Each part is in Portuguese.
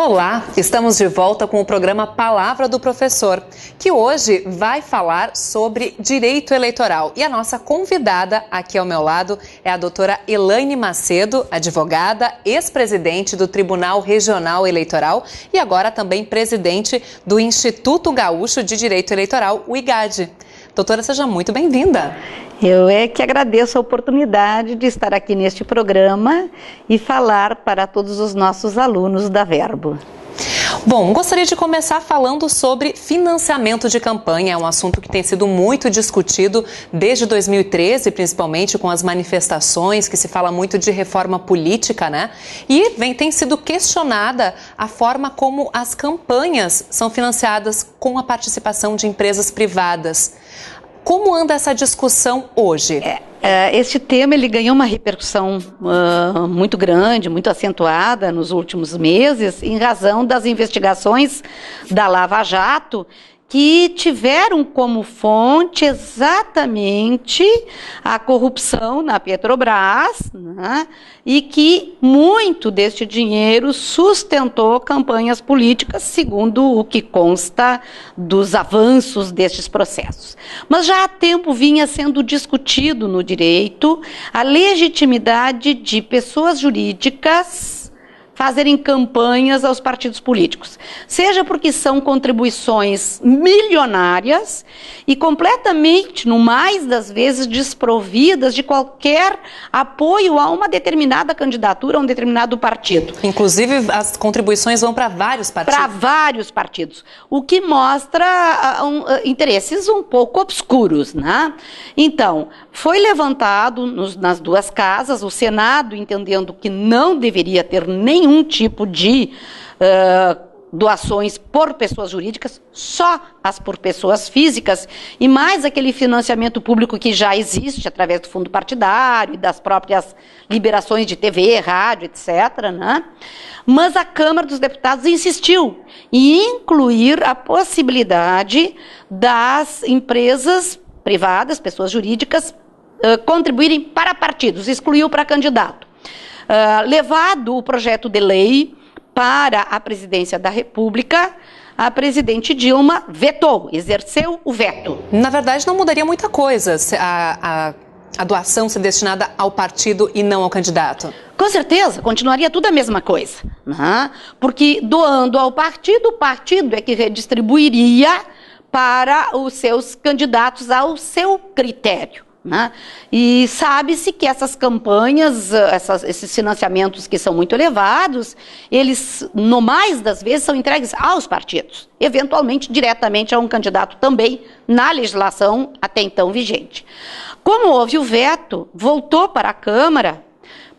Olá, estamos de volta com o programa Palavra do Professor, que hoje vai falar sobre direito eleitoral. E a nossa convidada aqui ao meu lado é a doutora Elaine Macedo, advogada, ex-presidente do Tribunal Regional Eleitoral e agora também presidente do Instituto Gaúcho de Direito Eleitoral, o IGAD. Doutora, seja muito bem-vinda. Eu é que agradeço a oportunidade de estar aqui neste programa e falar para todos os nossos alunos da Verbo. Bom, gostaria de começar falando sobre financiamento de campanha. É um assunto que tem sido muito discutido desde 2013, principalmente com as manifestações, que se fala muito de reforma política, né? E tem sido questionada a forma como as campanhas são financiadas com a participação de empresas privadas. Como anda essa discussão hoje? Este tema ele ganhou uma repercussão muito grande, muito acentuada nos últimos meses, em razão das investigações da Lava Jato, que tiveram como fonte exatamente a corrupção na Petrobras, né, e que muito deste dinheiro sustentou campanhas políticas, segundo o que consta dos avanços destes processos. Mas já há tempo vinha sendo discutido no direito a legitimidade de pessoas jurídicas fazerem campanhas aos partidos políticos, seja porque são contribuições milionárias e completamente, no mais das vezes, desprovidas de qualquer apoio a uma determinada candidatura, a um determinado partido. Inclusive, as contribuições vão para vários partidos. Para vários partidos, o que mostra interesses um pouco obscuros, né? Então, foi levantado nas duas casas, o Senado entendendo que não deveria ter nenhum tipo de doações por pessoas jurídicas, só as por pessoas físicas, e mais aquele financiamento público que já existe através do fundo partidário e das próprias liberações de TV, rádio, etc., né? Mas a Câmara dos Deputados insistiu em incluir a possibilidade das empresas privadas, pessoas jurídicas, contribuírem para partidos, excluiu para candidato. Levado o projeto de lei para a presidência da República, a presidente Dilma vetou, exerceu o veto. Na verdade, não mudaria muita coisa a doação ser destinada ao partido e não ao candidato. Com certeza, continuaria tudo a mesma coisa, né? Porque doando ao partido, o partido é que redistribuiria para os seus candidatos ao seu critério. Né? E sabe-se que essas campanhas, esses financiamentos que são muito elevados, eles, no mais das vezes, são entregues aos partidos, eventualmente diretamente a um candidato também na legislação até então vigente. Como houve o veto, voltou para a Câmara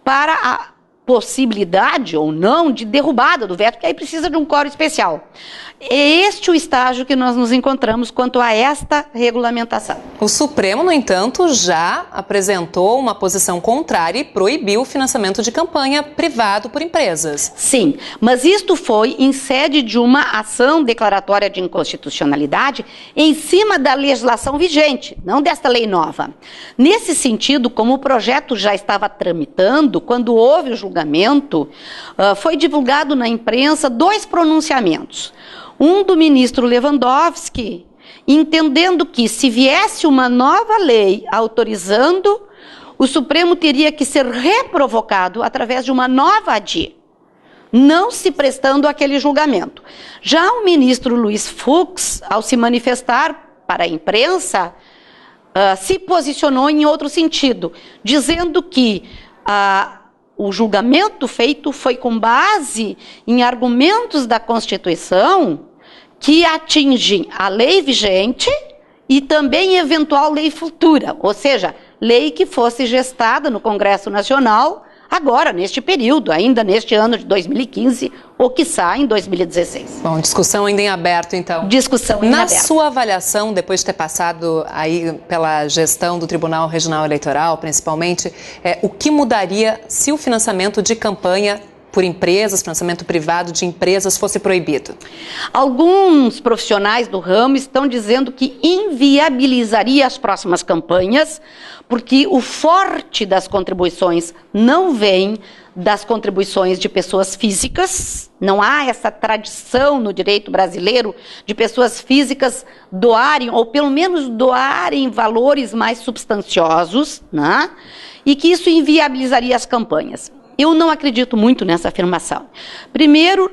para a possibilidade ou não de derrubada do veto, que aí precisa de um quórum especial. É este o estágio que nós nos encontramos quanto a esta regulamentação. O Supremo, no entanto, já apresentou uma posição contrária e proibiu o financiamento de campanha privado por empresas. Sim, mas isto foi em sede de uma ação declaratória de inconstitucionalidade em cima da legislação vigente, não desta lei nova. Nesse sentido, como o projeto já estava tramitando, quando houve o julgamento, foi divulgado na imprensa 2 pronunciamentos. Um do ministro Lewandowski, entendendo que se viesse uma nova lei autorizando, o Supremo teria que ser reprovocado através de uma nova ADI, não se prestando àquele julgamento. Já o ministro Luiz Fux, ao se manifestar para a imprensa, se posicionou em outro sentido, dizendo que o julgamento feito foi com base em argumentos da Constituição que atingem a lei vigente e também eventual lei futura, ou seja, lei que fosse gestada no Congresso Nacional agora, neste período, ainda neste ano de 2015, ou quiçá em 2016. Bom, discussão ainda em aberto, então. Discussão em aberto. Na sua avaliação, depois de ter passado aí pela gestão do Tribunal Regional Eleitoral, principalmente, o que mudaria se o financiamento de campanha por empresas, financiamento privado de empresas fosse proibido? Alguns profissionais do ramo estão dizendo que inviabilizaria as próximas campanhas, porque o forte das contribuições não vem das contribuições de pessoas físicas. Não há essa tradição no direito brasileiro de pessoas físicas doarem, ou pelo menos doarem valores mais substanciosos, né? E que isso inviabilizaria as campanhas. Eu não acredito muito nessa afirmação. Primeiro,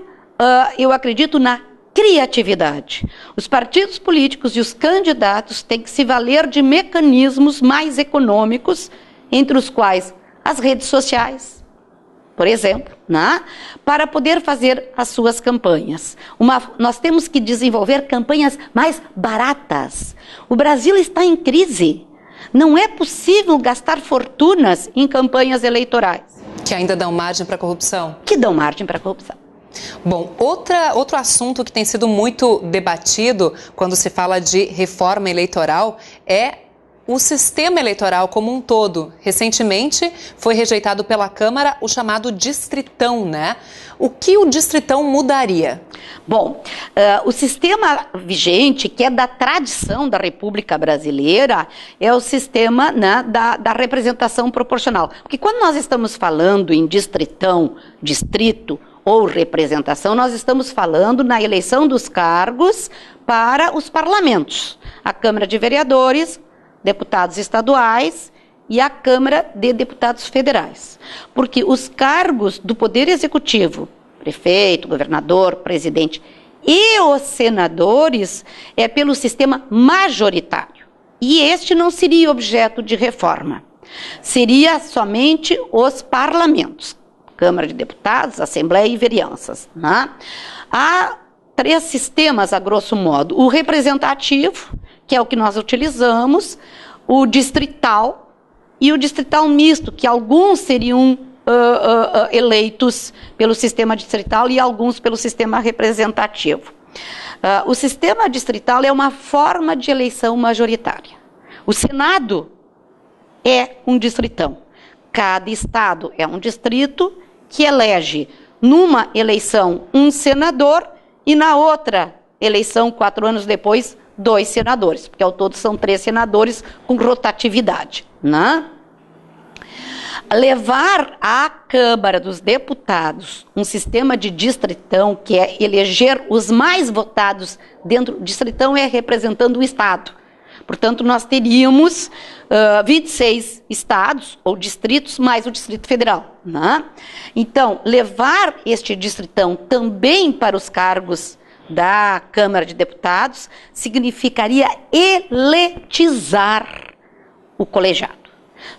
eu acredito na criatividade. Os partidos políticos e os candidatos têm que se valer de mecanismos mais econômicos, entre os quais as redes sociais, por exemplo, né? Para poder fazer as suas campanhas. Nós temos que desenvolver campanhas mais baratas. O Brasil está em crise. Não é possível gastar fortunas em campanhas eleitorais. Que ainda dão margem para a corrupção? Que dão margem para a corrupção. Bom, outro assunto que tem sido muito debatido quando se fala de reforma eleitoral é o sistema eleitoral como um todo. Recentemente foi rejeitado pela Câmara o chamado distritão, né? O que o distritão mudaria? Bom, o sistema vigente, que é da tradição da República Brasileira, é o sistema, né, da representação proporcional. Porque quando nós estamos falando em distritão, distrito ou representação, nós estamos falando na eleição dos cargos para os parlamentos. A Câmara de Vereadores, deputados estaduais e a Câmara de Deputados Federais. Porque os cargos do Poder Executivo, prefeito, governador, presidente e os senadores é pelo sistema majoritário. E este não seria objeto de reforma. Seria somente os parlamentos, Câmara de Deputados, Assembleia e Vereanças, né? Há 3 sistemas, a grosso modo. O representativo, que é o que nós utilizamos, o distrital e o distrital misto, que alguns seriam eleitos pelo sistema distrital e alguns pelo sistema representativo. O sistema distrital é uma forma de eleição majoritária. O Senado é um distritão. Cada estado é um distrito que elege numa eleição um senador e na outra eleição, 4 anos depois, 2 senadores, porque ao todo são 3 senadores com rotatividade, né? Levar à Câmara dos Deputados um sistema de distritão, que é eleger os mais votados dentro, distritão é representando o estado. Portanto, nós teríamos 26 estados ou distritos mais o Distrito Federal, né? Então, levar este distritão também para os cargos da Câmara de Deputados significaria eletizar o colegiado.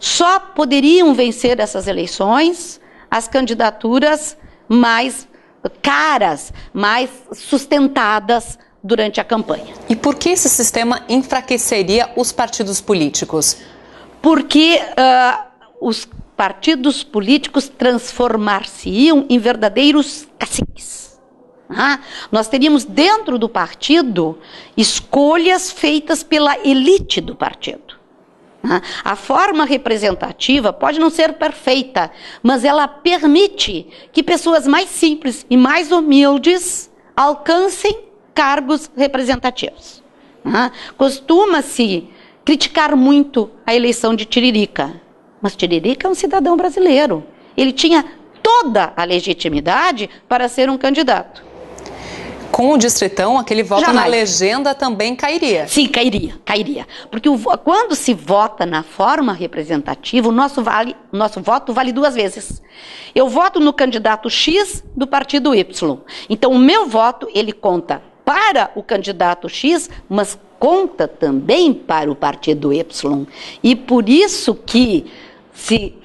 Só poderiam vencer essas eleições as candidaturas mais caras, mais sustentadas durante a campanha. E por que esse sistema enfraqueceria os partidos políticos? Porque os partidos políticos transformar-se-iam em verdadeiros caciques. Nós teríamos dentro do partido escolhas feitas pela elite do partido. A forma representativa pode não ser perfeita, mas ela permite que pessoas mais simples e mais humildes alcancem cargos representativos. Costuma-se criticar muito a eleição de Tiririca, mas Tiririca é um cidadão brasileiro. Ele tinha toda a legitimidade para ser um candidato. Com o distritão, aquele voto na legenda também cairia. Sim, cairia. Porque quando se vota na forma representativa, o nosso voto vale 2 vezes. Eu voto no candidato X do partido Y. Então, o meu voto, ele conta para o candidato X, mas conta também para o partido Y. E por isso que,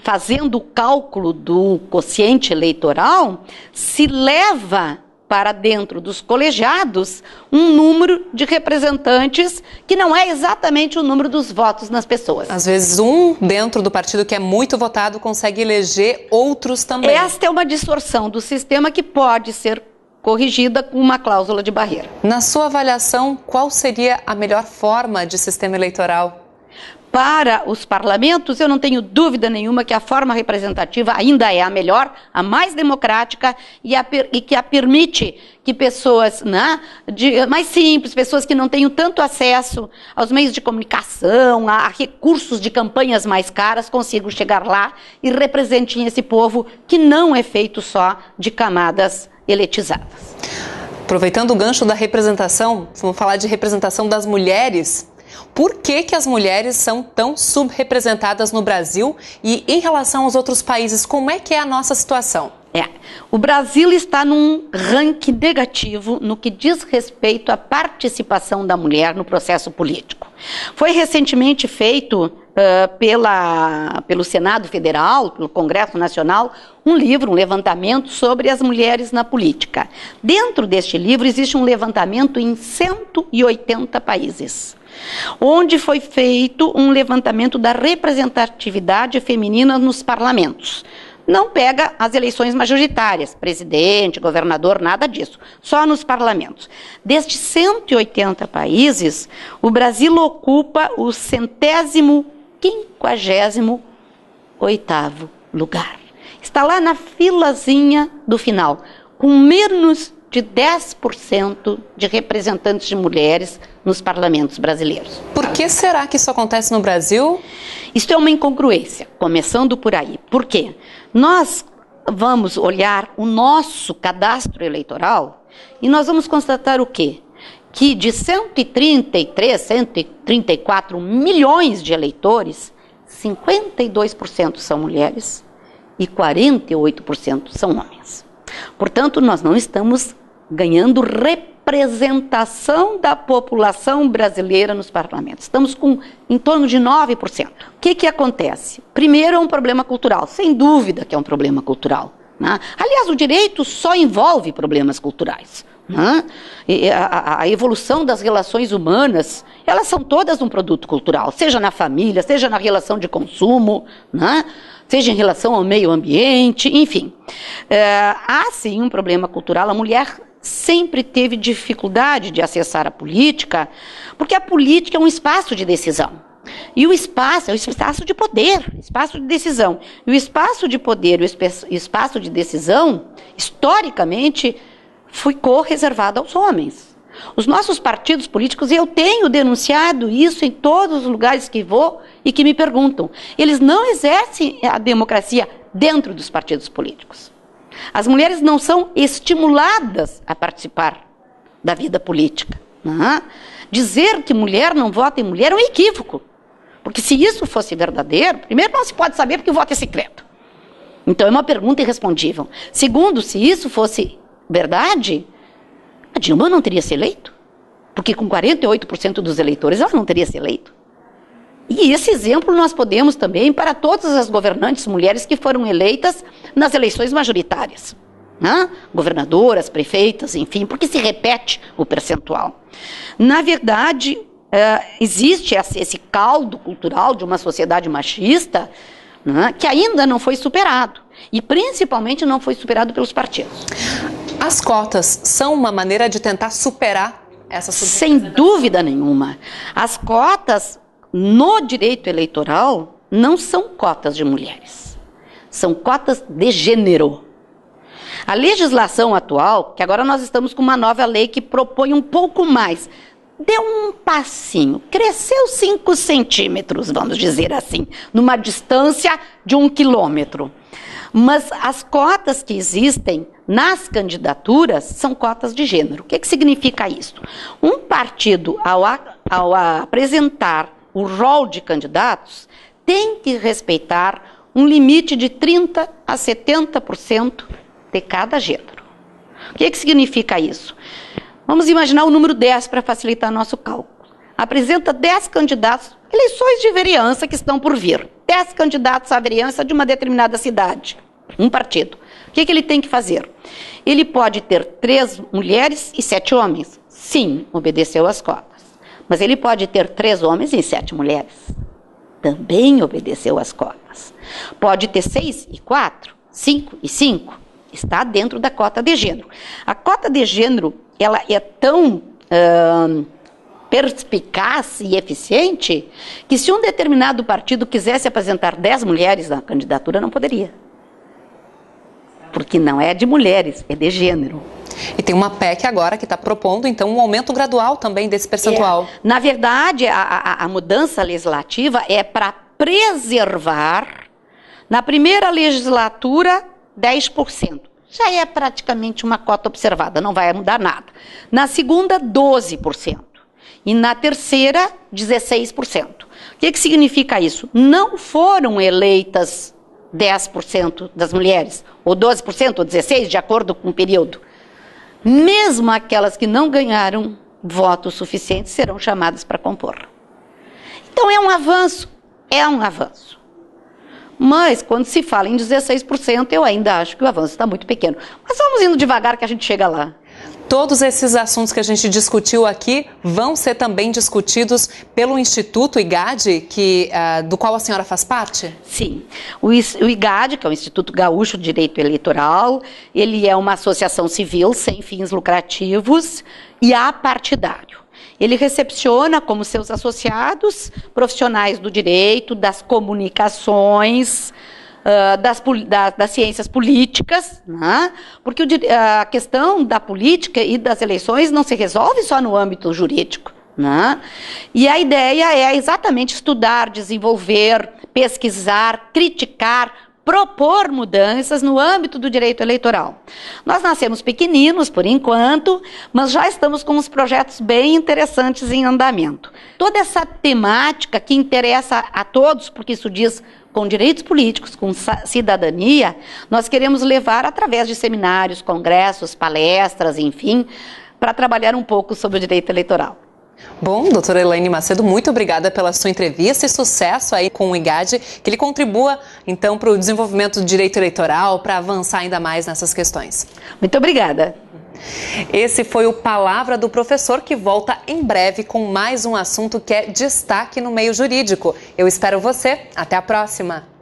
fazendo o cálculo do quociente eleitoral, se leva para dentro dos colegiados um número de representantes que não é exatamente o número dos votos nas pessoas. Às vezes um dentro do partido que é muito votado consegue eleger outros também. Esta é uma distorção do sistema que pode ser corrigida com uma cláusula de barreira. Na sua avaliação, qual seria a melhor forma de sistema eleitoral? Para os parlamentos, eu não tenho dúvida nenhuma que a forma representativa ainda é a melhor, a mais democrática e que a permite que pessoas, né, mais simples, pessoas que não tenham tanto acesso aos meios de comunicação, a recursos de campanhas mais caras, consigam chegar lá e representem esse povo que não é feito só de camadas elitizadas. Aproveitando o gancho da representação, vamos falar de representação das mulheres. Por que as mulheres são tão subrepresentadas no Brasil e em relação aos outros países, como é que é a nossa situação? O Brasil está num ranking negativo no que diz respeito à participação da mulher no processo político. Foi recentemente feito pelo Senado Federal, pelo Congresso Nacional, um livro, um levantamento sobre as mulheres na política. Dentro deste livro existe um levantamento em 180 países, onde foi feito um levantamento da representatividade feminina nos parlamentos. Não pega as eleições majoritárias, presidente, governador, nada disso, só nos parlamentos. Destes 180 países, o Brasil ocupa o 158º lugar. Está lá na filazinha do final, com menos de 10% de representantes de mulheres nos parlamentos brasileiros. Por que será que isso acontece no Brasil? Isso é uma incongruência, começando por aí. Por quê? Nós vamos olhar o nosso cadastro eleitoral e nós vamos constatar o quê? Que de 134 milhões de eleitores, 52% são mulheres e 48% são homens. Portanto, nós não estamos ganhando representação da população brasileira nos parlamentos. Estamos com em torno de 9%. O que acontece? Primeiro, é um problema cultural. Sem dúvida que é um problema cultural, né? Aliás, o direito só envolve problemas culturais, né? A evolução das relações humanas, elas são todas um produto cultural, seja na família, seja na relação de consumo, né? Seja em relação ao meio ambiente, enfim. Há sim um problema cultural. A mulher sempre teve dificuldade de acessar a política, porque a política é um espaço de decisão. E o espaço é um espaço de poder, espaço de decisão. E o espaço de poder, o espaço de decisão, historicamente, ficou reservado aos homens. Os nossos partidos políticos, e eu tenho denunciado isso em todos os lugares que vou e que me perguntam, eles não exercem a democracia dentro dos partidos políticos. As mulheres não são estimuladas a participar da vida política, né? Dizer que mulher não vota em mulher é um equívoco, porque se isso fosse verdadeiro, primeiro não se pode saber porque o voto é secreto. Então é uma pergunta irrespondível. Segundo, se isso fosse verdade, a Dilma não teria se eleito, porque com 48% dos eleitores ela não teria se eleito. E esse exemplo nós podemos também para todas as governantes mulheres que foram eleitas nas eleições majoritárias, né? Governadoras, prefeitas, enfim, porque se repete o percentual. Na verdade, existe esse caldo cultural de uma sociedade machista, né, que ainda não foi superado, e principalmente não foi superado pelos partidos. As cotas são uma maneira de tentar superar essa subrepresentação? Sem dúvida nenhuma. As cotas no direito eleitoral não são cotas de mulheres, são cotas de gênero. A legislação atual, que agora nós estamos com uma nova lei que propõe um pouco mais, deu um passinho, cresceu 5 centímetros, vamos dizer assim, numa distância de 1 quilômetro. Mas as cotas que existem nas candidaturas são cotas de gênero. O que significa isso? Um partido, ao apresentar o rol de candidatos, tem que respeitar um limite de 30% a 70% de cada gênero. O que significa isso? Vamos imaginar o número 10 para facilitar nosso cálculo. Apresenta 10 candidatos, eleições de vereança que estão por vir. 10 candidatos à vereança de uma determinada cidade, um partido. O que ele tem que fazer? Ele pode ter 3 mulheres e 7 homens. Sim, obedeceu às cotas. Mas ele pode ter 3 homens e 7 mulheres. Também obedeceu às cotas. Pode ter 6 e 4, 5 e 5. Está dentro da cota de gênero. A cota de gênero, ela é tão perspicaz e eficiente que se um determinado partido quisesse apresentar 10 mulheres na candidatura, não poderia. Porque não é de mulheres, é de gênero. E tem uma PEC agora que está propondo, então, um aumento gradual também desse percentual. Na verdade, a mudança legislativa é para preservar, na primeira legislatura, 10%. Já é praticamente uma cota observada, não vai mudar nada. Na segunda, 12%. E na terceira, 16%. O que significa isso? Não foram eleitas 10% das mulheres, ou 12%, ou 16%, de acordo com o período. Mesmo aquelas que não ganharam votos suficientes serão chamadas para compor. Então é um avanço, Mas quando se fala em 16%, eu ainda acho que o avanço está muito pequeno. Mas vamos indo devagar que a gente chega lá. Todos esses assuntos que a gente discutiu aqui vão ser também discutidos pelo Instituto IGAD, do qual a senhora faz parte? Sim. O IGAD, que é o Instituto Gaúcho de Direito Eleitoral, ele é uma associação civil sem fins lucrativos e apartidário. Ele recepciona como seus associados profissionais do direito, das comunicações, das ciências políticas, né? Porque a questão da política e das eleições não se resolve só no âmbito jurídico, né? E a ideia é exatamente estudar, desenvolver, pesquisar, criticar, propor mudanças no âmbito do direito eleitoral. Nós nascemos pequeninos, por enquanto, mas já estamos com uns projetos bem interessantes em andamento. Toda essa temática que interessa a todos, porque isso diz com direitos políticos, com cidadania, nós queremos levar através de seminários, congressos, palestras, enfim, para trabalhar um pouco sobre o direito eleitoral. Bom, doutora Elaine Macedo, muito obrigada pela sua entrevista e sucesso aí com o IGAD, que ele contribua, então, para o desenvolvimento do direito eleitoral, para avançar ainda mais nessas questões. Muito obrigada. Esse foi o Palavra do Professor, que volta em breve com mais um assunto que é destaque no meio jurídico. Eu espero você. Até a próxima.